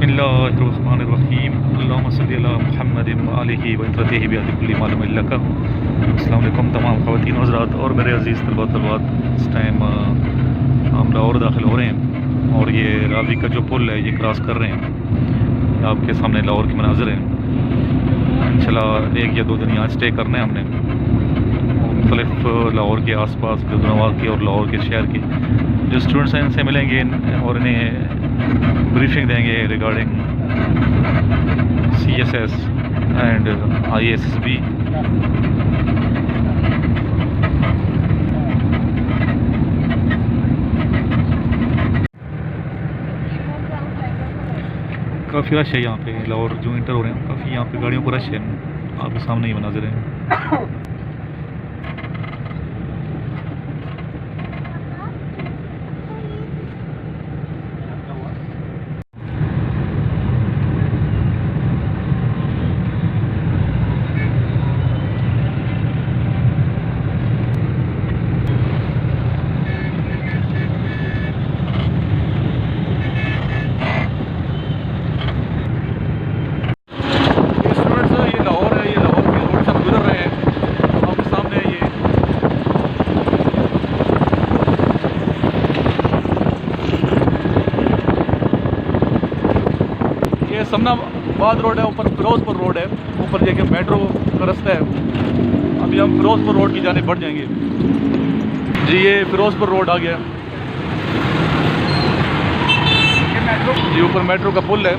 बिस्मिल्लाहिर्रहमानिर्रहीम अल्लाहुम्मा सल्ली अला मुहम्मदिन व आलिहि व इत्रतिहि बिअदि कुल्ली मालूम लका। अस्सलाम वालेकुम तमाम ख़वातीन हज़रात और मेरे अज़ीज़ तलबात। इस टाइम हम लाहौर दाखिल हो रहे हैं और ये रावी का जो पुल है ये क्रॉस कर रहे हैं। आपके सामने लाहौर के मनाज़िर हैं। इंशाल्लाह 1 या 2 दिन यहाँ स्टे करने हैं हमने। मुख्तलिफ लाहौर के आस पास गुजरावाल के और लाहौर के शहर के जो स्टूडेंट्स हैं इनसे मिलेंगे और इन्हें ब्रीफिंग देंगे रिगार्डिंग CSS एंड ISSB। काफ़ी रश है यहाँ पे, लाहौर जो इंटर हो रहे हैं काफ़ी यहाँ पे गाड़ियों को रश है। आपके सामने ही मनाज़िर हैं। समनाबाद रोड है, ऊपर फिरोजपुर रोड है, ऊपर देखिए मेट्रो का रास्ता है। अभी हम फिरोजपुर रोड की जानिब बढ़ जाएंगे। जी ये फिरोजपुर रोड आ गया। ये मेट्रो जी ऊपर मेट्रो का पुल है।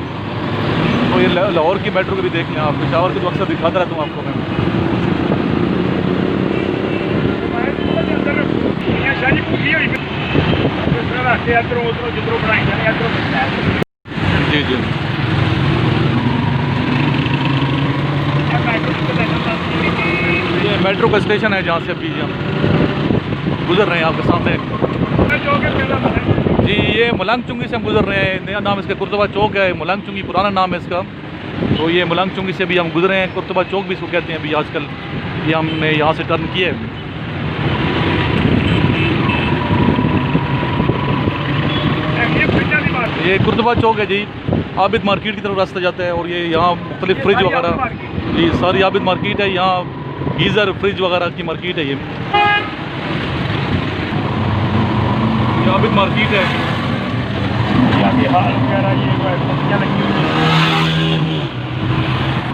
तो ये लाहौर की मेट्रो को भी देख लें आप। पेशावर की तो अक्सर दिखाता रहता हूँ आपको मैं। जी जी ये मेट्रो का स्टेशन है जहाँ से अभी हम गुजर रहे हैं आपके सामने। जी ये मलंग चुंगी से हम गुजर रहे हैं। नया नाम इसका कुर्तबा चौक है। मलंग चुंगी पुराना नाम है इसका। तो ये मलंग चुंगी से भी हम गुजरे हैं। कुर्तबा चौक भी इसको कहते हैं अभी आजकल। ये हमने यहाँ से टर्न किया है। ये कुर्तबा चौक है जी। आबिद मार्केट की तरफ रास्ता जाता है और ये यहाँ मुख्तलिफ फ्रिज वगैरह जी सारी आबिद मार्केट है। यहाँ गीज़र फ्रिज वगैरह की मार्केट है। ये आबिद मार्केट है।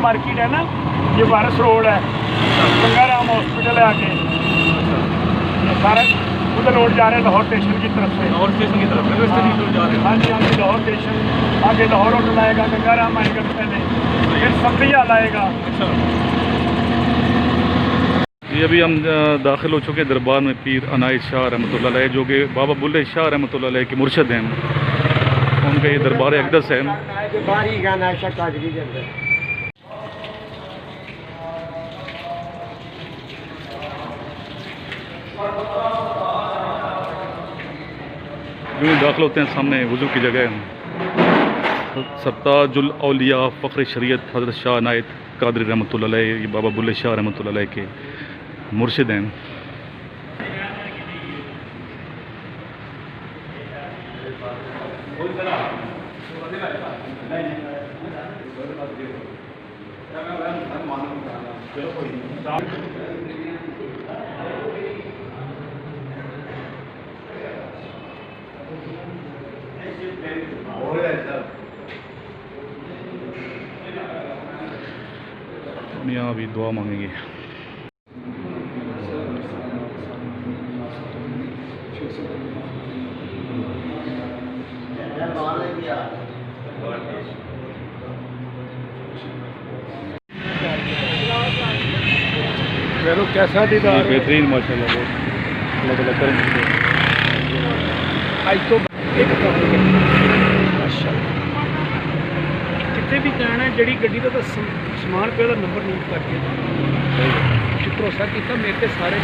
मार्केट है ना, ये वारस रोड है, गंगाराम हॉस्पिटल है आगे। सारा उधर रोड जा रहे हैं लाहौर स्टेशन की तरफ से। लाहौर स्टेशन की तरफ रेलवे स्टेशन की तरफ जा रहे हैं। हाँ जी हाँ जी, लाहौर स्टेशन आगे लाहौर होटल आएगा, गंगाराम आएगा पहले, फिर समरियाल आएगा। अच्छा ये अभी हम दाखिल हो चुके हैं दरबार में पीर अनायत शाह रहमतुल्लाह अलैह, जो कि बाबा बुल्ले शाह रहमतुल्लाह अलैह के मुर्शद हैं। उनका ये दरबार अक़दस है। यूँ दाखिल होते हैं सामने वज़ू की जगह है। सरताजुल औलिया फ़ख्र शरीयत हज़रत शाह अनायत कादरी रहमतुल्लाह अलैह, ये बाबा बुल्ले शाह रहमतुल्लाह अलैह के मुर्शिद हैं। हम यहाँ भी दुआ मांगेंगे। कैसा दीदार बेहतरीन माशाल्लाह, बहुत अल्लाह ताला करम करे। आज तो एक कितने भी कहना है जड़ी गड्डी का समान पे नंबर नोट करके भरोसा किया मेरे सारे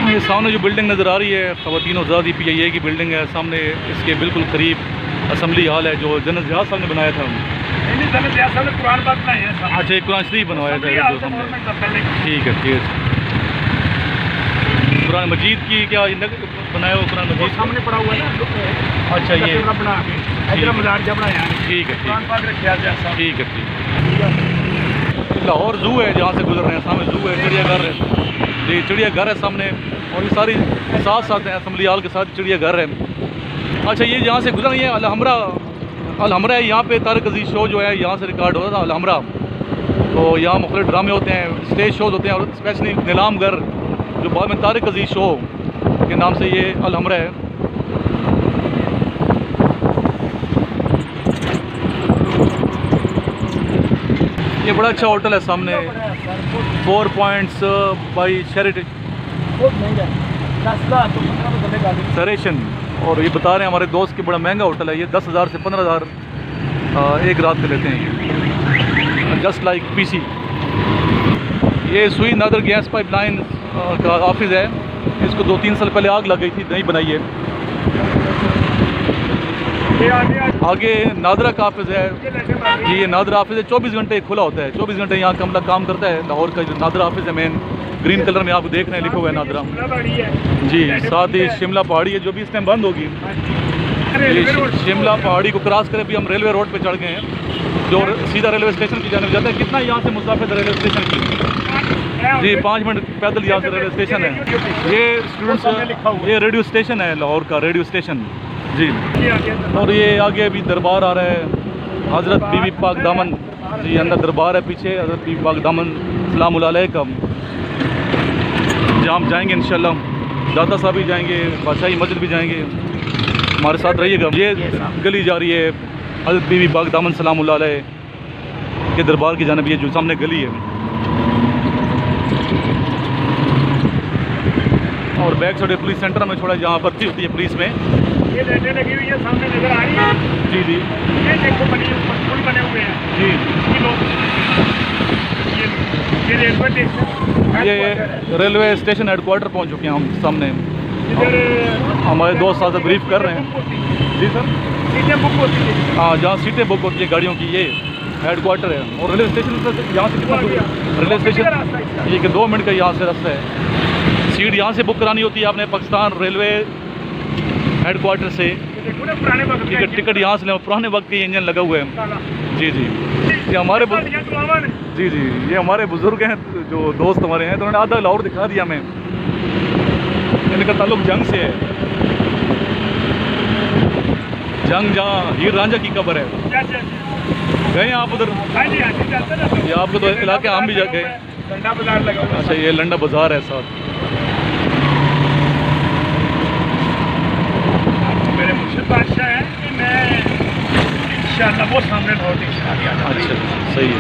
ये सामने जो बिल्डिंग नज़र आ रही है ख़वातीन आज़ादी PIA की बिल्डिंग है। सामने इसके बिल्कुल करीब असम्बली हॉल है जो जनरल ज़िया साहब ने बनाया था। कुरान बात नहीं है। अच्छा एक कुरान शरीफ बनवाया था। ठीक है ठीक है। कुरान मजीद की क्या बनाया हुआ कुरान मजीद सामने पड़ा हुआ है ना। अच्छा ये बना के इधर मजार जा बनाया ठीक है कुरान पाक रखा जैसा ठीक है। लाहौर जू है जहाँ से गुजर रहे हैं, सामने जू है, चिड़ियाघर है जी, चिड़ियाघर है सामने, और ये सारी साथ साथ हैं असम्बली हाल के साथ चिड़ियाघर है। अच्छा ये यहाँ से गुजर रही है अलहमरा है, यहाँ पे तारिक अजीज़ शो जो है यहाँ से रिकॉर्ड होता था अलहमरा। तो यहाँ मुख्तलिफ ड्रामे होते हैं, स्टेज शोज़ होते हैं, और स्पेशली नीलामगर जो बाद में तारिक अजीज़ शो के नाम से ये अलहमरा है। ये बड़ा अच्छा होटल है सामने, 4 पॉइंट्स बाई शेरिटन सरेशन, और ये बता रहे हैं हमारे दोस्त कि बड़ा महंगा होटल है ये, 10,000 से 15,000 एक रात के लेते हैं, जस्ट लाइक पीसी। ये सुई नादर गैस पाइपलाइन का ऑफिस है, इसको 2-3 साल पहले आग लग गई थी, नहीं बनाई है। आगे नादरा का ऑफिस है जी, ये नादरा ऑफिस है, 24 घंटे खुला होता है, 24 घंटे यहाँ कमला काम करता है। लाहौर का जो नादरा ऑफिस है मेन, ग्रीन कलर में आप देख रहे हैं लिखा हुआ है नादरा जी। साथ ही शिमला पहाड़ी है जो भी इस टाइम बंद होगी। ये शिमला पहाड़ी को क्रॉस कर अभी हम रेलवे रोड पे चढ़ गए हैं जो सीधा रेलवे स्टेशन की जाने जाता है। कितना यहाँ से मुसाफिर रेलवे स्टेशन की जी, 5 मिनट पैदल यहाँ से रेलवे स्टेशन है। ये स्टूडेंट्स, ये रेडियो स्टेशन है लाहौर का, रेडियो स्टेशन जी। और ये आगे अभी दरबार आ रहा है, हज़रत बीबी पाक दामन जी, अंदर दरबार है पीछे, हज़रत बीबी पाक दामन सलामुल अलैकुम, जहाँ हम जाएंगे इंशाल्लाह। दाता साहब भी जाएंगे, बादशाही मस्जिद भी जाएंगे, हमारे साथ रहिएगा। ये गली जा रही है हज़रत बीबी पाक दामन सलामुल अलैह के दरबार की जानिब, ये जो सामने गली है। और बैक साइड पुलिस सेंटर में छोड़ा, जहाँ भर्ती होती है पुलिस में, ये लाइटें लगी हुई है सामने नजर आ रही है जी जी। ये देखो पुल बने हुए हैं जी, ये रेलवे स्टेशन, ये रेलवे स्टेशन हेडक्वार्टर पहुंच चुके हैं हम सामने। इधर हमारे दोस्त साथ ब्रीफ कर रहे हैं जी सर। सीटें बुक होती है, हाँ, जहाँ सीटें बुक होती है गाड़ियों की, ये हेडक्वार्टर है। और रेलवे स्टेशन से यहाँ से कितना दूर है? रेलवे स्टेशन ये कि 2 मिनट का यहाँ से रास्ता है। सीट यहाँ से बुक करानी होती है आपने पाकिस्तान रेलवे हेडक्वार्टर से, पुराने वक्त टिकट यहाँ से लें, पुराने वक्त के इंजन लगा हुआ है जी जी। ये हमारे जी जी, ये हमारे बुजुर्ग हैं जो दोस्त हमारे हैं, तो उन्होंने आधा लाहौर दिखा दिया हमें। इनका ताल्लुक जंग से है, जंग जहाँ हीर रांझा की कब्र है। गए आप उधर? ये आपको तो इलाके हम भी जा गए। अच्छा, ये लंडा बाजार है साथ। मेरे मुर्शिद बादशाह है कि मैं इंशाअल्लाह वो सामने लौट इंशाअल्लाह। अच्छा, सही है।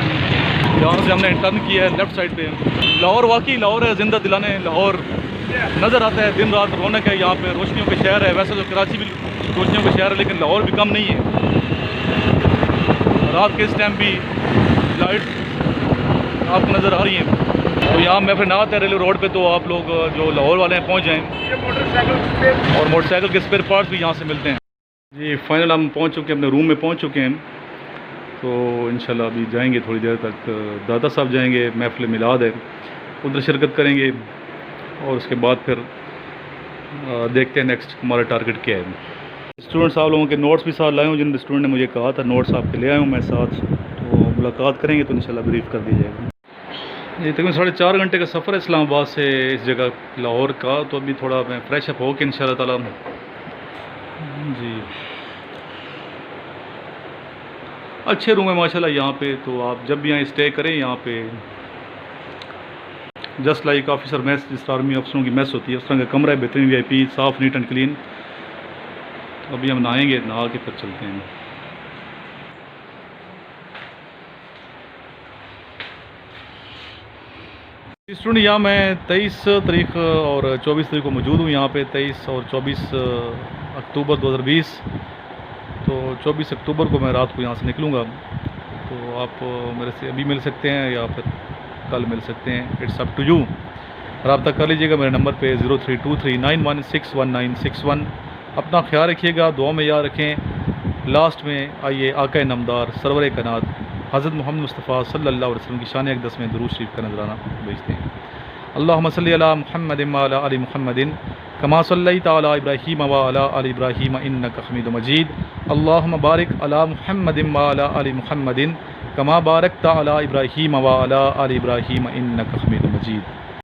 यहाँ से हमने टर्न किया है लेफ्ट साइड पे। लाहौर वाकई लाहौर है, जिंदा दिलाने लाहौर नज़र आता है, दिन रात रौनक है यहाँ पे, रोशनियों का शहर है। वैसे तो कराची भी रोशनियों का शहर है, लेकिन लाहौर भी कम नहीं है। रात के इस टाइम भी लाइट आपको नज़र आ रही हैं। तो यहाँ महफिनात है रेलवे रोड पे, तो आप लोग जो लाहौर वाले हैं पहुँच जाएँ। और मोटरसाइकिल के स्पेयर पार्ट्स भी यहाँ से मिलते हैं जी। फाइनल हम पहुँच चुके हैं, अपने रूम में पहुँच चुके हैं। तो इंशाल्लाह अभी जाएंगे थोड़ी देर तक, दादा साहब जाएंगे, महफिल मिलाद है, उधर शिरकत करेंगे। और उसके बाद फिर देखते हैं नेक्स्ट हमारा टारगेट क्या है। स्टूडेंट्स आप लोगों के नोट्स भी साथ लाए हूँ, जिन स्टूडेंट ने मुझे कहा था नोट्स आपके ले आया हूँ मैं साथ। तो मुलाकात करेंगे तो इंशाल्लाह ब्रीफ कर दी जाएगी। ये तकरीबन 4.5 घंटे का सफ़र है इस्लामाबाद से इस जगह लाहौर का। तो अभी थोड़ा मैं फ्रेश अप होकर इंशाल्लाह ताला जी। अच्छे रूम है माशाल्लाह यहाँ पे, तो आप जब भी यहाँ स्टे करें, यहाँ पे जस्ट लाइक ऑफिसर मैस, जिस आर्मी अफसरों की मैस होती है उस तरह का कमरा है, बेहतरीन VIP, साफ़ नीट एंड क्लीन। तो अभी हम नहाएंगे, नहा के फिर चलते हैं। स्टूडेंट यहाँ मैं 23 तारीख और 24 तारीख को मौजूद हूँ यहाँ पे, 23 और 24 अक्टूबर 2020। तो 24 अक्टूबर को मैं रात को यहाँ से निकलूँगा। तो आप मेरे से अभी मिल सकते हैं या फिर कल मिल सकते हैं, इट्स अप टू यू। रब्ता कर लीजिएगा मेरे नंबर पे 0323916161। अपना ख्याल रखिएगा, दुआ में याद रखें। लास्ट में आइए आका नमदार सरवर कनात हज़रत मोहम्मद मुस्तफ़ा सल्लल्लाहु अलैहि वसल्लम की शान अक़दस में दुरूद शरीफ का नजराना भेजते हैं। अल्लाहुम्मा सल्ली अला मुहम्मदिन व अला आलि मुहम्मदिन कमा सल्लैता अला इब्राहीम व अला आलि इब्राहीम इन्नका हमीदुम मजीद। अल्लाहुम्मा बारिक अला मुहम्मदिन व अला आलि मुहम्मदिन कमा बारकता अला इब्राहीम व अला आलि इब्राहीम इन्नका हमीदुम मजीद।